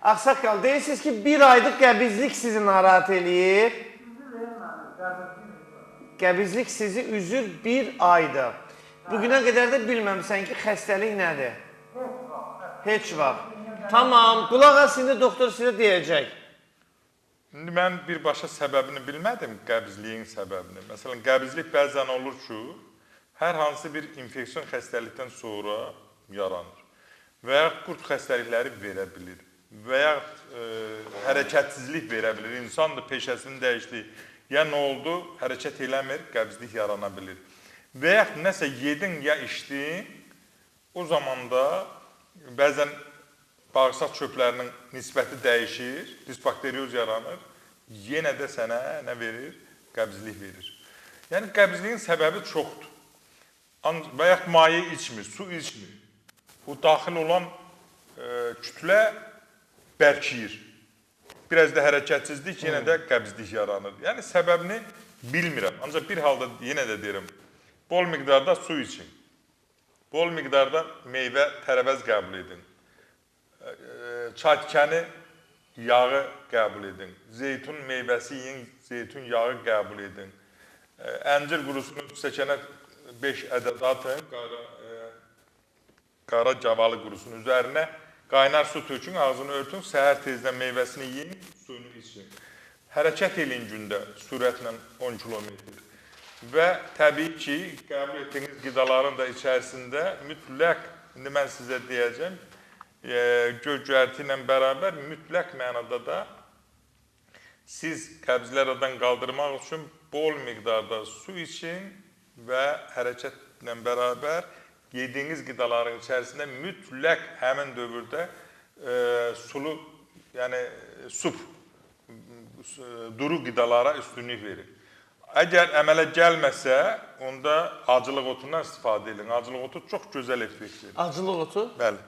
Ağsaqqal, deyirsiniz ki, bir aylıq qəbizlik sizi narahat eləyir. Qəbizlik sizi üzür bir ayda. Bugünə qədər də bilməmsən ki, xəstəlik nədir? Heç vaxt. Tamam, qulaq as, indi doktor sizə deyəcək. İndi mən birbaşa səbəbini bilmədim, qəbizliyin səbəbini. Məsələn, qəbizlik bəzən olur ki, hər hansı bir infeksiyon xəstəlikdən sonra yaranır. Və ya qurd xəstəlikləri verə bilir. Və ya hərəkətsizlik verə bilir. İnsan da peşəsini dəyişdi. Ya nə oldu? Hərəkət eləmir, qəbizlik yarana bilir. Və ya nəsə yedin, ya içdin, o zaman da bəzən bağırsaq çöplərinin nisbəti dəyişir, disbakterioz yaranır, yenə də sənə nə verir? Qəbizlik verir. Yəni, qəbizliyin səbəbi çoxdur. Və ya maye içmir, su içmir. Bu, daxil olan kütlə bərkiyir. Biraz da hərəkətsizlik, yenə də qəbizlik yaranır. Yəni, səbəbini bilmirəm. Ancaq bir halda yenə də deyirəm, bol miqdarda su için. Bol miqdarda meyvə, tərəvəz qəbul edin. Çatkəni yağı qəbul edin. Zeytun meyvəsi yiyin, zeytun yağı qəbul edin. Əncir qurusunu stəkana 5 ədəd atın, qara cavalı qurusunun üzərinə qaynar su tökün, ağzını örtün, səhər tezdən meyvəsini yiyin, suyunu için. Hərəkət eləyin gündə sürətlə 10 kilometr. Və təbii ki, qəbul etdiyiniz qidaların da içərisində mütləq, indi mən sizə deyəcəm, göz-göyərti ilə bərabər mütləq mənada da siz qəbzlərdən qaldırmaq üçün bol miqdarda su için və hərəkətlə bərabər yediyiniz qidaların içərisində mütləq həmin dövrdə sulu, yəni sup, duru qidalara üstünlük verir. Əgər əmələ gəlməsə, onda acılıq otundan istifadə edin. Acılıq otu çox gözəl effekt verir. Acılıq otu? Bəli.